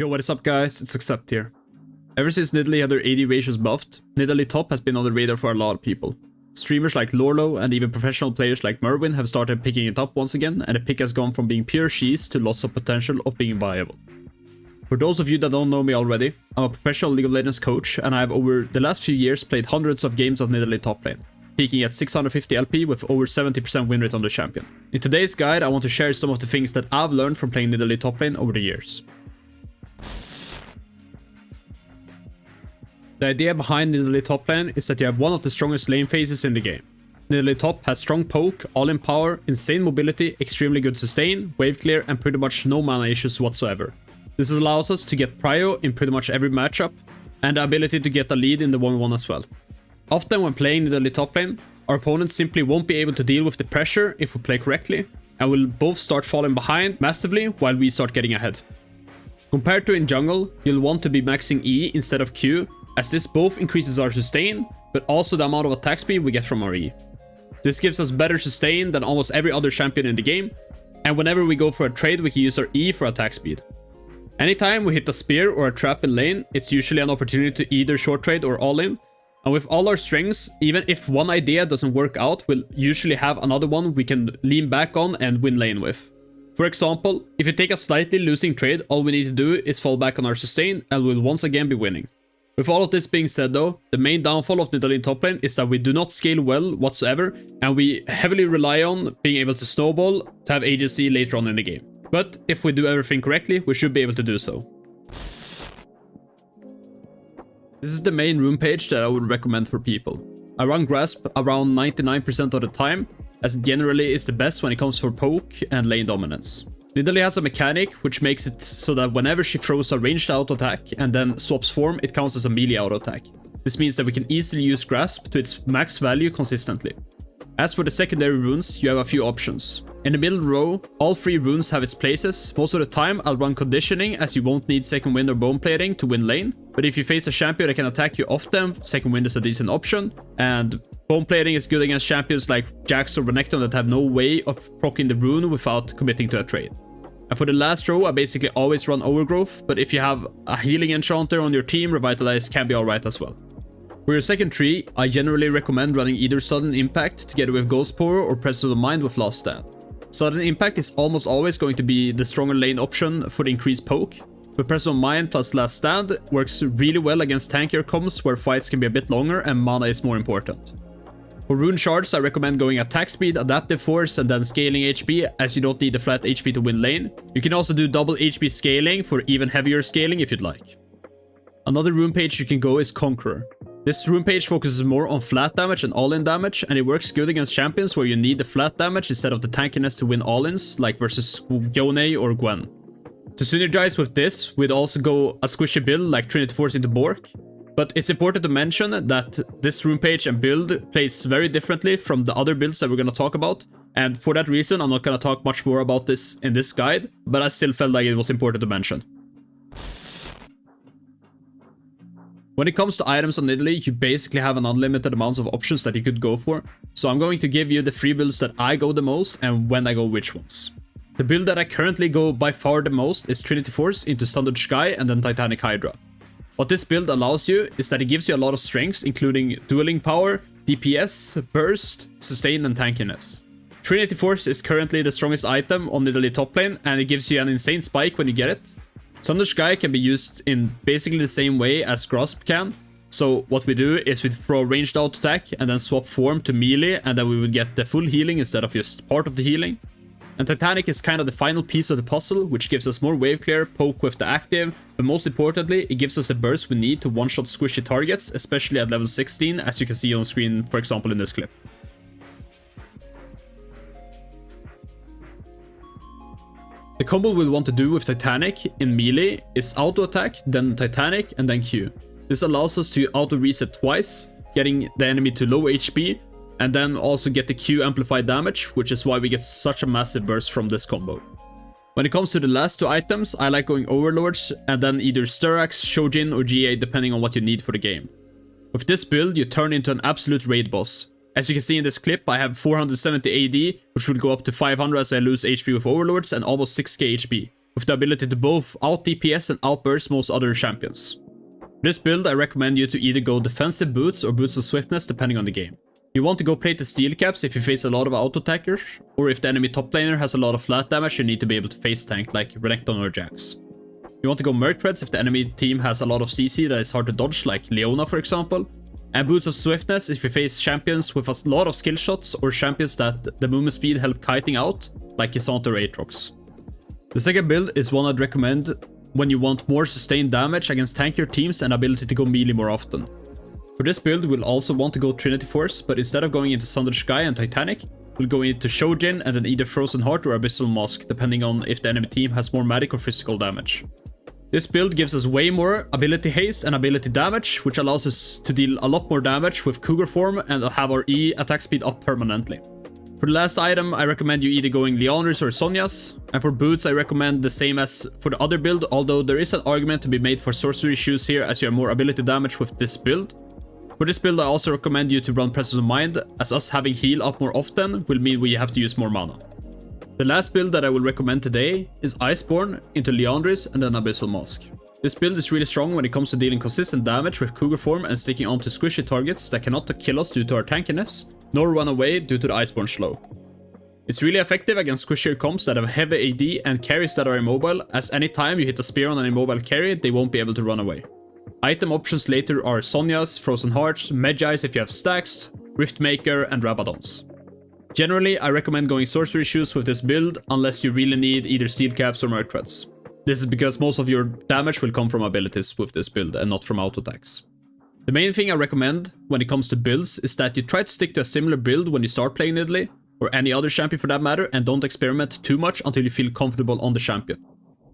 Yo, what is up guys, it's Aqsept here. Ever since Nidalee had her AD ratios buffed, Nidalee Top has been on the radar for a lot of people. Streamers like Lorlo and even professional players like Merwin have started picking it up once again, and the pick has gone from being pure cheese to lots of potential of being viable. For those of you that don't know me already, I'm a professional League of Legends coach, and I have over the last few years played hundreds of games of Nidalee Toplane, peaking at 650 LP with over 70% win rate on the champion. In today's guide, I want to share some of the things that I've learned from playing Nidalee Toplane over the years. The idea behind Nidalee Toplane is that you have one of the strongest lane phases in the game. Nidalee Top has strong poke, all-in power, insane mobility, extremely good sustain, wave clear, and pretty much no mana issues whatsoever. This allows us to get prio in pretty much every matchup, and the ability to get a lead in the 1v1 as well. Often when playing Nidalee Toplane, our opponents simply won't be able to deal with the pressure if we play correctly, and will both start falling behind massively while we start getting ahead. Compared to in jungle, you'll want to be maxing E instead of Q, as this both increases our sustain, but also the amount of attack speed we get from our E. This gives us better sustain than almost every other champion in the game, and whenever we go for a trade we can use our E for attack speed. Anytime we hit a spear or a trap in lane, it's usually an opportunity to either short trade or all in, and with all our strengths, even if one idea doesn't work out, we'll usually have another one we can lean back on and win lane with. For example, if you take a slightly losing trade, all we need to do is fall back on our sustain and we'll once again be winning. With all of this being said though, the main downfall of Nidalee Toplane is that we do not scale well whatsoever, and we heavily rely on being able to snowball to have agency later on in the game. But if we do everything correctly, we should be able to do so. This is the main rune page that I would recommend for people. I run Grasp around 99% of the time, as it generally is the best when it comes for poke and lane dominance. Nidalee has a mechanic which makes it so that whenever she throws a ranged auto attack and then swaps form, it counts as a melee auto attack. This means that we can easily use Grasp to its max value consistently. As for the secondary runes, you have a few options. In the middle row, all three runes have its places. Most of the time I'll run conditioning, as you won't need second wind or bone plating to win lane. But if you face a champion that can attack you often, second wind is a decent option. And bone plating is good against champions like Jax or Renekton that have no way of proccing the rune without committing to a trade. And for the last row, I basically always run Overgrowth, but if you have a healing enchanter on your team, Revitalize can be alright as well. For your second tree, I generally recommend running either Sudden Impact together with Ghost Power or Presence of the Mind with Last Stand. Sudden Impact is almost always going to be the stronger lane option for the increased poke, but Presence of Mind plus Last Stand works really well against tankier comps where fights can be a bit longer and mana is more important. For rune shards, I recommend going attack speed, adaptive force, and then scaling HP, as you don't need the flat HP to win lane. You can also do double HP scaling for even heavier scaling if you'd like. Another rune page you can go is Conqueror. This rune page focuses more on flat damage and all-in damage, and it works good against champions where you need the flat damage instead of the tankiness to win all-ins, like versus Yone or Gwen. To synergize with this, we'd also go a squishy build like Trinity Force into Bork. But it's important to mention that this rune page and build plays very differently from the other builds that we're going to talk about. And for that reason, I'm not going to talk much more about this in this guide, but I still felt like it was important to mention. When it comes to items on Nidalee, you basically have an unlimited amount of options that you could go for. So I'm going to give you the free builds that I go the most and when I go which ones. The build that I currently go by far the most is Trinity Force into Sundered Sky and then Titanic Hydra. What this build allows you is that it gives you a lot of strengths, including dueling power, DPS, burst, sustain, and tankiness. Trinity Force is currently the strongest item on Nidalee Toplane, and it gives you an insane spike when you get it. Sundered Sky can be used in basically the same way as Grasp can. So what we do is we throw ranged out attack and then swap form to melee, and then we would get the full healing instead of just part of the healing. And Titanic is kind of the final piece of the puzzle, which gives us more wave clear, poke with the active, but most importantly, it gives us the burst we need to one-shot squishy targets, especially at level 16, as you can see on screen, for example, in this clip. The combo we'll want to do with Titanic in melee is auto attack, then Titanic, and then Q. This allows us to auto reset twice, getting the enemy to low HP, and then also get the Q amplified damage, which is why we get such a massive burst from this combo. When it comes to the last two items, I like going Overlords and then either Styrax, Shojin or GA depending on what you need for the game. With this build, you turn into an absolute raid boss. As you can see in this clip, I have 470 AD, which will go up to 500 as I lose HP with Overlords, and almost 6k HP. with the ability to both out DPS and outburst most other champions. For this build, I recommend you to either go defensive boots or boots of swiftness depending on the game. You want to go plate the steel caps if you face a lot of auto attackers, or if the enemy top laner has a lot of flat damage, you need to be able to face tank like Renekton or Jax. You want to go Merc Threads if the enemy team has a lot of CC that is hard to dodge, like Leona for example. And boots of swiftness if you face champions with a lot of skill shots or champions that the movement speed help kiting out, like K'Sante or Aatrox. The second build is one I'd recommend when you want more sustained damage against tankier teams and ability to go melee more often. For this build, we'll also want to go Trinity Force, but instead of going into Sundered Sky and Titanic, we'll go into Shojin and then either Frozen Heart or Abyssal Mask, depending on if the enemy team has more magic or physical damage. This build gives us way more ability haste and ability damage, which allows us to deal a lot more damage with Cougar form and have our E attack speed up permanently. For the last item, I recommend you either going Liandry's or Sonya's, and for boots I recommend the same as for the other build, although there is an argument to be made for sorcery shoes here as you have more ability damage with this build. For this build I also recommend you to run Presence of Mind, as us having heal up more often will mean we have to use more mana. The last build that I will recommend today is Iceborne into Liandry's and then Abyssal Mask. This build is really strong when it comes to dealing consistent damage with Cougar form and sticking onto squishy targets that cannot kill us due to our tankiness, nor run away due to the Iceborne slow. It's really effective against squishier comps that have heavy AD and carries that are immobile, as anytime you hit a spear on an immobile carry, they won't be able to run away. Item options later are Sonya's, Frozen Hearts, Medjai's if you have stacks, Riftmaker and Rabadons. Generally, I recommend going sorcery shoes with this build unless you really need either steel caps or Merc Threads. This is because most of your damage will come from abilities with this build and not from auto attacks. The main thing I recommend when it comes to builds is that you try to stick to a similar build when you start playing Nidalee, or any other champion for that matter, and don't experiment too much until you feel comfortable on the champion.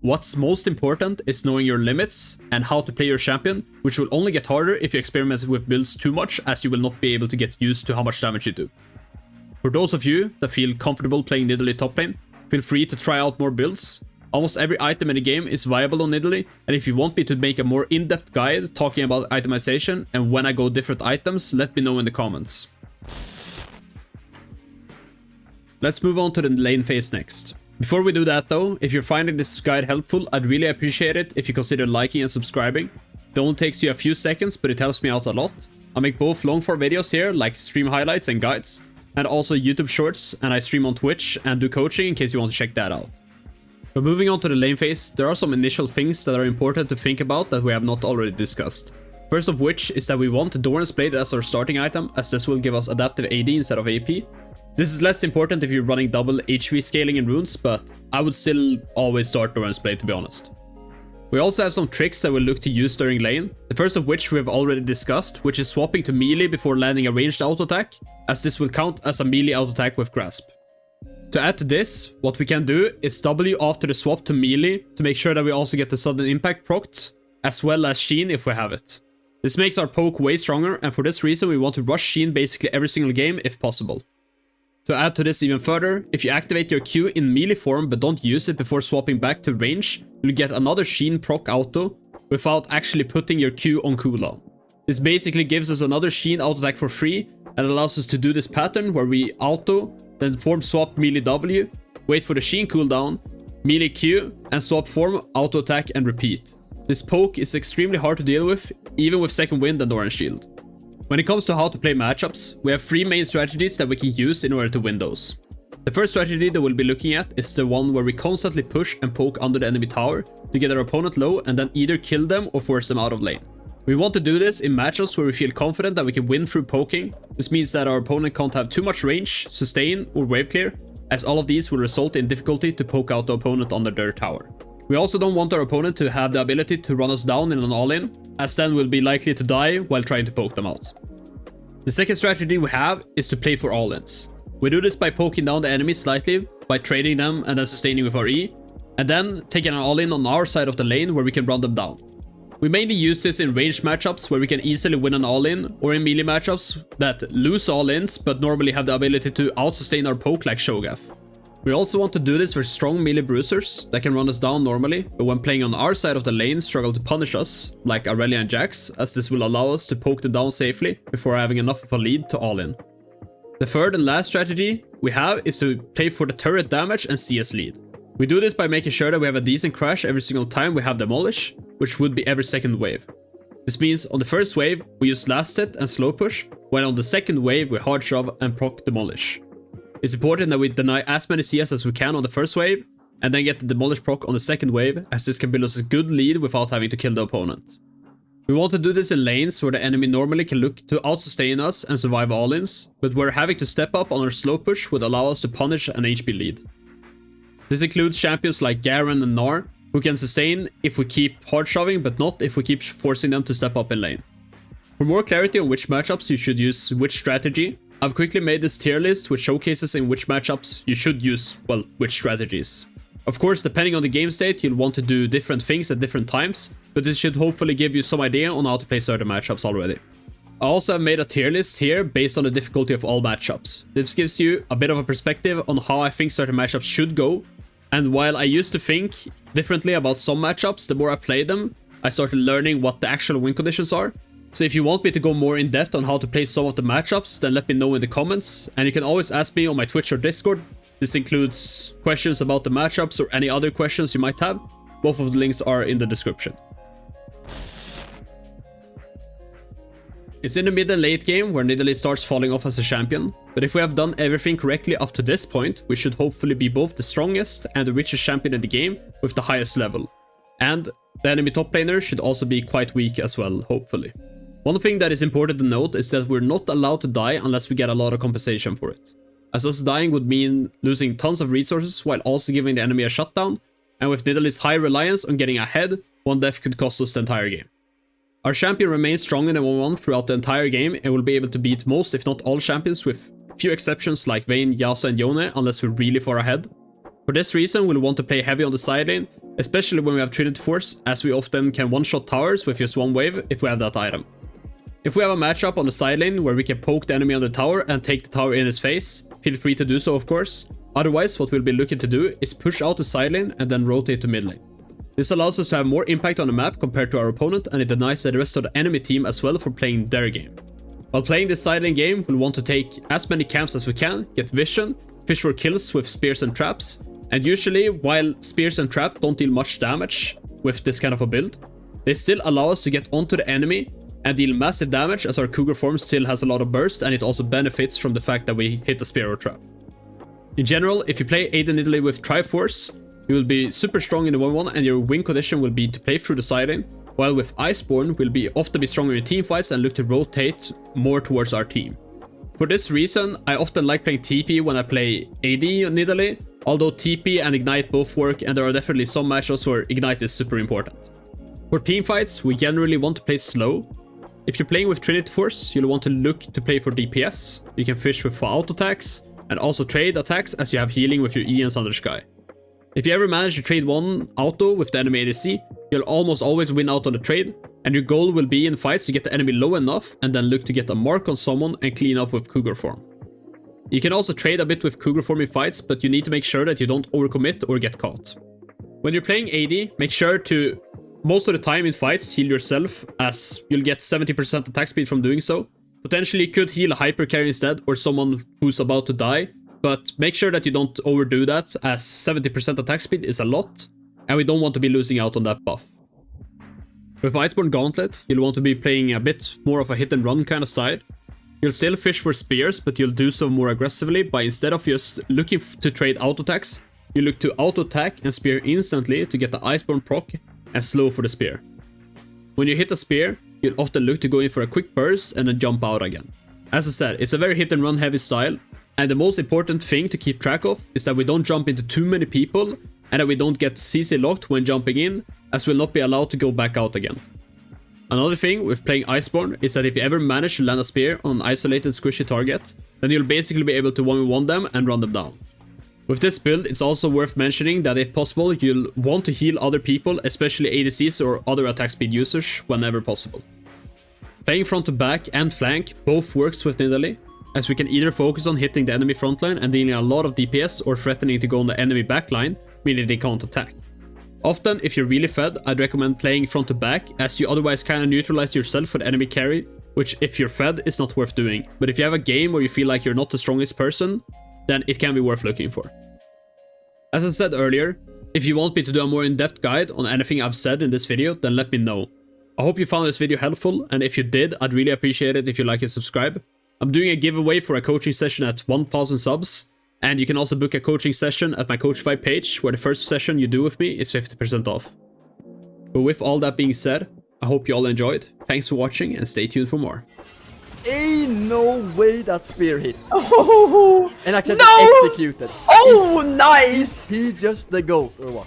What's most important is knowing your limits and how to play your champion, which will only get harder if you experiment with builds too much, as you will not be able to get used to how much damage you do. For those of you that feel comfortable playing Nidalee Toplane, feel free to try out more builds. Almost every item in the game is viable on Nidalee, and if you want me to make a more in-depth guide talking about itemization and when I go different items, let me know in the comments. Let's move on to the lane phase next. Before we do that though, if you're finding this guide helpful, I'd really appreciate it if you consider liking and subscribing. It only takes you a few seconds, but it helps me out a lot. I make both long form videos here, like stream highlights and guides, and also YouTube shorts, and I stream on Twitch and do coaching in case you want to check that out. But moving on to the lane phase, there are some initial things that are important to think about that we have not already discussed. First of which is that we want Doran's Blade as our starting item, as this will give us adaptive AD instead of AP. This is less important if you're running double HV scaling in runes, but I would still always start Doran's Blade, to be honest. We also have some tricks that we'll look to use during lane, the first of which we have already discussed, which is swapping to melee before landing a ranged auto attack, as this will count as a melee auto attack with Grasp. To add to this, what we can do is W after the swap to melee to make sure that we also get the sudden impact procced, as well as Sheen if we have it. This makes our poke way stronger, and for this reason we want to rush Sheen basically every single game if possible. To add to this even further, if you activate your Q in melee form but don't use it before swapping back to range, you'll get another Sheen proc auto without actually putting your Q on cooldown. This basically gives us another Sheen auto attack for free and allows us to do this pattern where we auto, then form swap melee W, wait for the Sheen cooldown, melee Q, and swap form, auto attack and repeat. This poke is extremely hard to deal with, even with second wind and orange shield. When it comes to how to play matchups, we have three main strategies that we can use in order to win those. The first strategy that we'll be looking at is the one where we constantly push and poke under the enemy tower to get our opponent low and then either kill them or force them out of lane. We want to do this in matchups where we feel confident that we can win through poking. This means that our opponent can't have too much range, sustain, or wave clear, as all of these will result in difficulty to poke out the opponent under their tower. We also don't want our opponent to have the ability to run us down in an all-in, as then we'll be likely to die while trying to poke them out. The second strategy we have is to play for all-ins. We do this by poking down the enemy slightly, by trading them and then sustaining with our E, and then taking an all-in on our side of the lane where we can run them down. We mainly use this in ranged matchups where we can easily win an all-in, or in melee matchups that lose all-ins but normally have the ability to out-sustain our poke like Shogath. We also want to do this for strong melee bruisers that can run us down normally, but when playing on our side of the lane struggle to punish us, like Aurelia and Jax, as this will allow us to poke them down safely before having enough of a lead to all-in. The third and last strategy we have is to play for the turret damage and CS lead. We do this by making sure that we have a decent crash every single time we have Demolish, which would be every second wave. This means on the first wave, we use Last Hit and Slow Push, while on the second wave, we Hard Shove and proc Demolish. It's important that we deny as many CS as we can on the first wave, and then get the Demolish proc on the second wave, as this can build us a good lead without having to kill the opponent. We want to do this in lanes where the enemy normally can look to out-sustain us and survive all-ins, but where having to step up on our slow push would allow us to punish an HP lead. This includes champions like Garen and Gnar, who can sustain if we keep hard shoving, but not if we keep forcing them to step up in lane. For more clarity on which matchups you should use which strategy, I've quickly made this tier list which showcases in which matchups you should use, well, which strategies. Of course, depending on the game state, you'll want to do different things at different times, but this should hopefully give you some idea on how to play certain matchups already. I also have made a tier list here based on the difficulty of all matchups. This gives you a bit of a perspective on how I think certain matchups should go, and while I used to think differently about some matchups, the more I played them, I started learning what the actual win conditions are. So if you want me to go more in depth on how to play some of the matchups, then let me know in the comments, and you can always ask me on my Twitch or Discord. This includes questions about the matchups or any other questions you might have. Both of the links are in the description. It's in the mid and late game where Nidalee starts falling off as a champion, but if we have done everything correctly up to this point, we should hopefully be both the strongest and the richest champion in the game with the highest level. And the enemy top laner should also be quite weak as well, hopefully. One thing that is important to note is that we're not allowed to die unless we get a lot of compensation for it, as us dying would mean losing tons of resources while also giving the enemy a shutdown, and with Nidalee's high reliance on getting ahead, one death could cost us the entire game. Our champion remains strong in the 1-1 throughout the entire game and will be able to beat most if not all champions with few exceptions like Vayne, Yasuo and Yone unless we're really far ahead. For this reason we'll want to play heavy on the side lane, especially when we have Trinity Force, as we often can one-shot towers with just one wave if we have that item. If we have a matchup on the side lane where we can poke the enemy on the tower and take the tower in his face, feel free to do so of course. Otherwise what we'll be looking to do is push out the side lane and then rotate to mid lane. This allows us to have more impact on the map compared to our opponent, and it denies the rest of the enemy team as well for playing their game. While playing this side lane game, we'll want to take as many camps as we can, get vision, fish for kills with spears and traps, and usually while spears and trap don't deal much damage with this kind of a build, they still allow us to get onto the enemy and deal massive damage as our Cougar form still has a lot of burst, and it also benefits from the fact that we hit the spear or trap. In general, if you play AD Nidalee with Triforce, you will be super strong in the 1-1 and your win condition will be to play through the side lane, while with Iceborne we'll often be stronger in team fights and look to rotate more towards our team. For this reason, I often like playing TP when I play AD Nidalee, although TP and Ignite both work and there are definitely some matchups where Ignite is super important. For team fights, we generally want to play slow. If you're playing with Trinity Force, you'll want to look to play for DPS. You can fish with auto attacks and also trade attacks as you have healing with your E and Thunder Sky. If you ever manage to trade one auto with the enemy ADC, you'll almost always win out on the trade, and your goal will be in fights to get the enemy low enough and then look to get a mark on someone and clean up with Cougar form. You can also trade a bit with Cougar form in fights, but you need to make sure that you don't overcommit or get caught. When you're playing AD, make sure to most of the time in fights heal yourself, as you'll get 70% attack speed from doing so. Potentially you could heal a hyper carry instead or someone who's about to die, but make sure that you don't overdo that, as 70% attack speed is a lot, and we don't want to be losing out on that buff. With Iceborne Gauntlet, you'll want to be playing a bit more of a hit and run kind of style. You'll still fish for spears, but you'll do so more aggressively by, instead of just looking to trade auto attacks, you look to auto attack and spear instantly to get the Iceborne proc and slow for the spear. When you hit a spear, you'll often look to go in for a quick burst and then jump out again. As I said, it's a very hit and run heavy style, and the most important thing to keep track of is that we don't jump into too many people and that we don't get CC locked when jumping in, as we'll not be allowed to go back out again. Another thing with playing Iceborne is that if you ever manage to land a spear on an isolated squishy target, then you'll basically be able to 1v1 them and run them down. With this build, it's also worth mentioning that if possible, you'll want to heal other people, especially ADCs or other attack speed users, whenever possible. Playing front to back and flank both works with Nidalee, as we can either focus on hitting the enemy frontline and dealing a lot of DPS or threatening to go on the enemy backline, meaning they can't attack. Often, if you're really fed, I'd recommend playing front to back, as you otherwise kinda neutralize yourself with enemy carry, which if you're fed is not worth doing. But if you have a game where you feel like you're not the strongest person, then it can be worth looking for. As I said earlier, If you want me to do a more in-depth guide on anything I've said in this video, then let me know. I hope you found this video helpful, and if you did, I'd really appreciate it if you like and subscribe. I'm doing a giveaway for a coaching session at 1000 subs, and you can also book a coaching session at my Coachify page, where the first session you do with me is 50% off. But with all that being said, I hope you all enjoyed. Thanks for watching, and stay tuned for more. Ain't no way that spear hit. Oh, And Aqsept no! executed. Oh, nice! Is he just the GOAT or what?